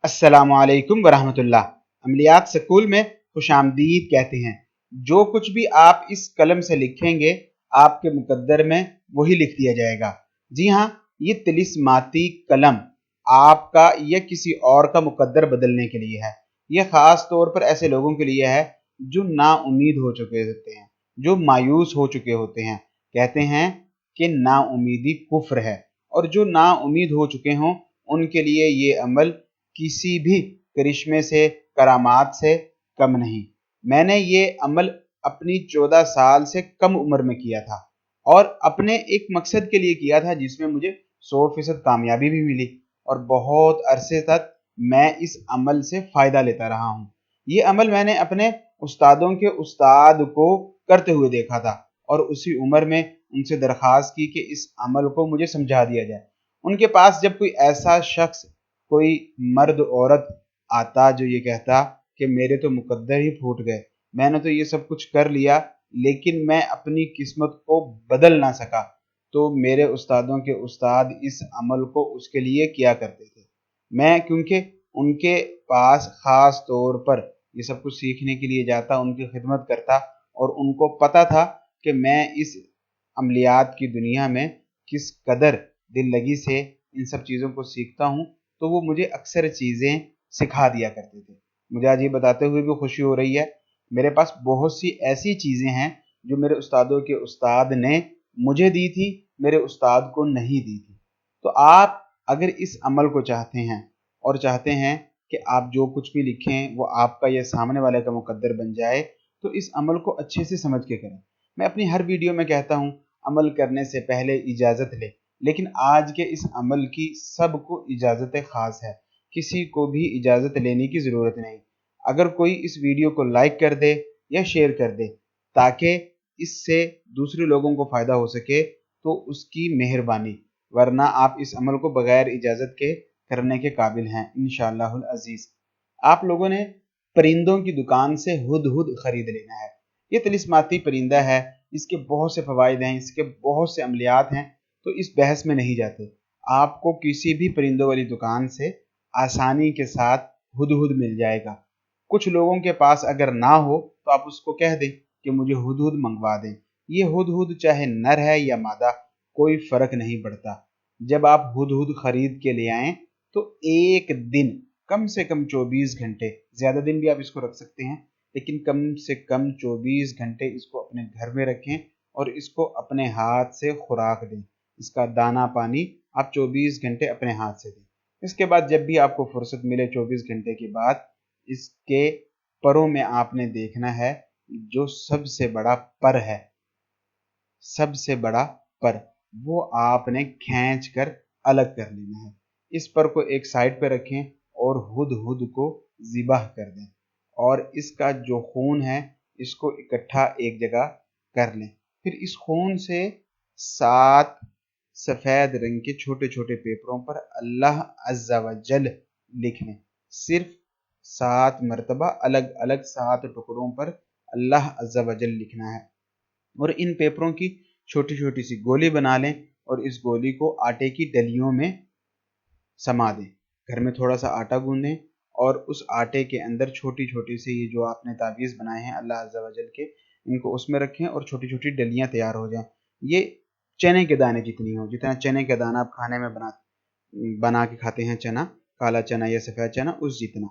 अस्सलामु अलैकुम वरहमतुल्लाह। अमलियात स्कूल में खुश आमदीद कहते हैं। जो कुछ भी आप इस कलम से लिखेंगे आपके मुकद्दर में वही लिख दिया जाएगा। जी हाँ, ये तिलिस्माती कलम आपका या किसी और का मुकद्दर बदलने के लिए है। यह खास तौर पर ऐसे लोगों के लिए है जो नाउमीद हो चुके होते हैं, जो मायूस हो चुके होते हैं। कहते हैं कि नाउमीदी कुफ्र है, और जो नाउमीद हो चुके हों उनके लिए ये अमल किसी भी करिश्मे से, करामात से कम नहीं। मैंने ये अमल अपनी 14 साल से कम उम्र में किया था, और अपने एक मकसद के लिए किया था जिसमें मुझे 100% कामयाबी भी मिली, और बहुत अरसे तक मैं इस अमल से फ़ायदा लेता रहा हूँ। ये अमल मैंने अपने उस्तादों के उस्ताद को करते हुए देखा था, और उसी उम्र में उनसे दरख्वास्त की कि इस अमल को मुझे समझा दिया जाए। उनके पास जब कोई ऐसा शख्स, कोई मर्द औरत आता जो ये कहता कि मेरे तो मुकद्दर ही फूट गए, मैंने तो ये सब कुछ कर लिया लेकिन मैं अपनी किस्मत को बदल ना सका, तो मेरे उस्तादों के उस्ताद इस अमल को उसके लिए किया करते थे। मैं क्योंकि उनके पास ख़ास तौर पर ये सब कुछ सीखने के लिए जाता, उनकी खिदमत करता, और उनको पता था कि मैं इस अमलियात की दुनिया में किस कदर दिल लगी से इन सब चीज़ों को सीखता हूँ, तो वो मुझे अक्सर चीज़ें सिखा दिया करते थे। मुझे आज ये बताते हुए भी खुशी हो रही है, मेरे पास बहुत सी ऐसी चीज़ें हैं जो मेरे उस्तादों के उस्ताद ने मुझे दी थी, मेरे उस्ताद को नहीं दी थी। तो आप अगर इस अमल को चाहते हैं और चाहते हैं कि आप जो कुछ भी लिखें वो आपका या सामने वाले का मुकद्दर बन जाए, तो इस अमल को अच्छे से समझ के करें। मैं अपनी हर वीडियो में कहता हूँ अमल करने से पहले इजाज़त ले, लेकिन आज के इस अमल की सबको इजाज़त ख़ास है, किसी को भी इजाज़त लेने की ज़रूरत नहीं। अगर कोई इस वीडियो को लाइक कर दे या शेयर कर दे ताकि इससे दूसरे लोगों को फ़ायदा हो सके, तो उसकी मेहरबानी, वरना आप इस अमल को बगैर इजाज़त के करने के काबिल हैं इंशाअल्लाहुल अज़ीज़। आप लोगों ने परिंदों की दुकान से हुदहुद ख़रीद लेना है। ये तिलिस्माती परिंदा है, इसके बहुत से फ़वाइद हैं, इसके बहुत से अमलियात हैं, तो इस बहस में नहीं जाते। आपको किसी भी परिंदों वाली दुकान से आसानी के साथ हुदहुद मिल जाएगा। कुछ लोगों के पास अगर ना हो तो आप उसको कह दें कि मुझे हुदहुद मंगवा दें। ये हुदहुद चाहे नर है या मादा, कोई फ़र्क नहीं पड़ता। जब आप हुदहुद ख़रीद के ले आएँ तो एक दिन कम से कम 24 घंटे, ज़्यादा दिन भी आप इसको रख सकते हैं, लेकिन कम से कम 24 घंटे इसको अपने घर में रखें और इसको अपने हाथ से खुराक दें। इसका दाना पानी आप 24 घंटे अपने हाथ से दें। इसके बाद जब भी आपको फुर्सत मिले 24 घंटे के बाद, इसके परों में आपने देखना है जो सबसे बड़ा पर है, सबसे बड़ा पर, वो आपने खींच कर अलग कर लेना है। इस पर को एक साइड पे रखें और हुदहुद को ज़िबाह कर दें, और इसका जो खून है इसको इकट्ठा एक जगह कर लें। फिर इस खून से 7 सफ़ेद रंग के छोटे छोटे पेपरों पर अल्लाह अज़्ज़ा व जल लिख लें। सिर्फ 7 मरतबा अलग अलग 7 टुकड़ों पर अल्लाह अज़्ज़ा व जल लिखना है, और इन पेपरों की छोटी छोटी सी गोली बना लें और इस गोली को आटे की डलियों में समा दें। घर में थोड़ा सा आटा गूंदें और उस आटे के अंदर छोटी छोटी से ये जो आपने तावीज़ बनाए हैं अल्लाह अज़्ज़ा व जल के, इनको उसमें रखें और छोटी छोटी डलियां तैयार हो जाएं। ये चने के दाने जितनी हो, जितना चने का दाना आप खाने में बना के खाते हैं, चना, काला चना या सफ़ेद चना, उस जितना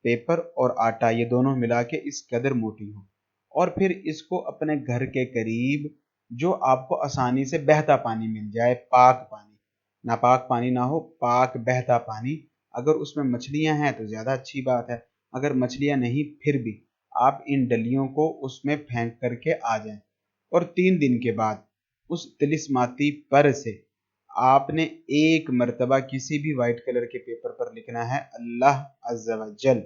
पेपर और आटा ये दोनों मिला के इस कदर मोटी हो। और फिर इसको अपने घर के करीब, जो आपको आसानी से बहता पानी मिल जाए, पाक पानी, नापाक पानी ना हो, पाक बहता पानी। अगर उसमें मछलियां हैं तो ज़्यादा अच्छी बात है, अगर मछलियां नहीं फिर भी आप इन डलियों को उसमें फेंक करके आ जाएं। और 3 दिन के बाद उस तिलिस्माती पर से आपने एक मरतबा किसी भी वाइट कलर के पेपर पर लिखना है अल्लाह अज़्ज़ा व जल,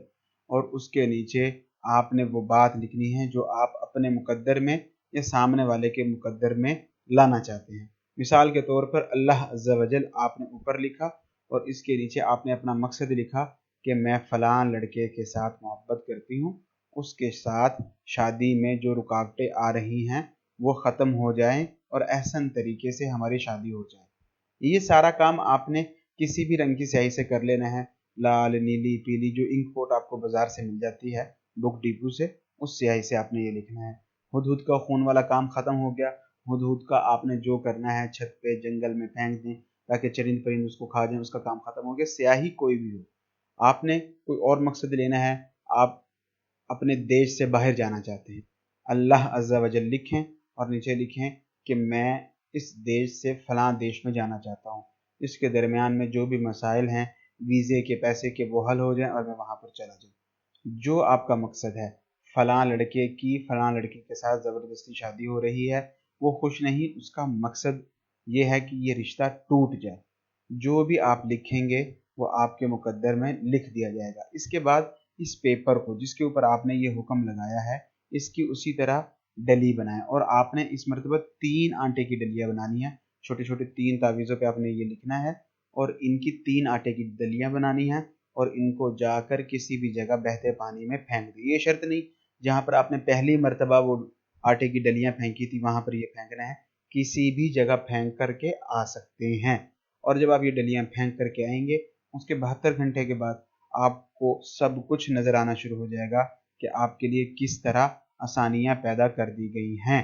और उसके नीचे आपने वो बात लिखनी है जो आप अपने मुकद्दर में या सामने वाले के मुकद्दर में लाना चाहते हैं। मिसाल के तौर पर अल्लाह अज़्ज़ा व जल आपने ऊपर लिखा और इसके नीचे आपने अपना मकसद लिखा कि मैं फ़लाँ लड़के के साथ मोहब्बत करती हूँ, उसके साथ शादी में जो रुकावटें आ रही हैं वो ख़त्म हो जाएं और एहसन तरीके से हमारी शादी हो जाए। ये सारा काम आपने किसी भी रंग की स्याही से कर लेना है, लाल, नीली, पीली जो इंक पोट आपको बाजार से मिल जाती है बुक डिपो से, उस स्याही से आपने ये लिखना है। हुदहुद का खून वाला काम खत्म हो गया। हुदहुद का आपने जो करना है छत पे जंगल में फेंक दें ताकि चरिंद परिंद उसको खा जाए, उसका काम खत्म हो गया। स्याही कोई भी हो, आपने कोई और मकसद लेना है, आप अपने देश से बाहर जाना चाहते हैं, अल्लाह अज़्ज़ा वजल लिखें और नीचे लिखें कि मैं इस देश से फ़लाँ देश में जाना चाहता हूँ। इसके दरमियान में जो भी मसाइल हैं वीज़े के, पैसे के, वो हल हो जाएं और मैं वहाँ पर चला जाऊँ। जो आपका मकसद है, फ़लाँ लड़के की फ़लाँ लड़की के साथ ज़बरदस्ती शादी हो रही है, वो खुश नहीं, उसका मकसद ये है कि ये रिश्ता टूट जाए। जो भी आप लिखेंगे वो आपके मुकद्दर में लिख दिया जाएगा। इसके बाद इस पेपर को जिसके ऊपर आपने ये हुक्म लगाया है, इसकी उसी तरह डली बनाएं और आपने इस मरतबा 3 आटे की डलियां बनानी है। छोटे छोटे 3 तावीज़ों पे आपने ये लिखना है और इनकी 3 आटे की डलियां बनानी है और इनको जाकर किसी भी जगह बहते पानी में फेंक दें। ये शर्त नहीं जहाँ पर आपने पहली मरतबा वो आटे की डलियां फेंकी थी वहां पर ये फेंकना है, किसी भी जगह फेंक करके आ सकते हैं। और जब आप ये डलियां फेंक करके आएंगे उसके 72 घंटे के बाद आपको सब कुछ नज़र आना शुरू हो जाएगा कि आपके लिए किस तरह आसानियां पैदा कर दी गई हैं।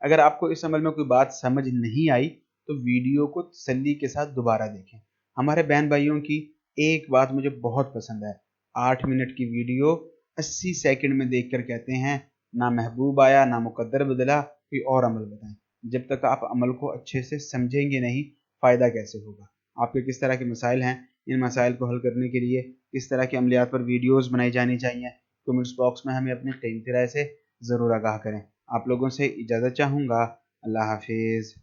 अगर आपको इस अमल में कोई बात समझ नहीं आई तो वीडियो को तसल्ली के साथ दोबारा देखें। हमारे बहन भाइयों की एक बात मुझे बहुत पसंद है, 8 मिनट की वीडियो 80 सेकंड में देखकर कहते हैं ना महबूब आया ना मुकद्दर बदला, कोई और अमल बताएं। जब तक आप अमल को अच्छे से समझेंगे नहीं, फ़ायदा कैसे होगा। आपके किस तरह के मसाइल हैं, इन मसाइल को हल करने के लिए किस तरह के अमलियात पर वीडियोस बनाई जानी चाहिए, कमेंट्स बॉक्स में हमें अपनी कीमती राय से ज़रूर आगाह करें। आप लोगों से इजाज़त चाहूँगा। अल्लाह हाफिज़।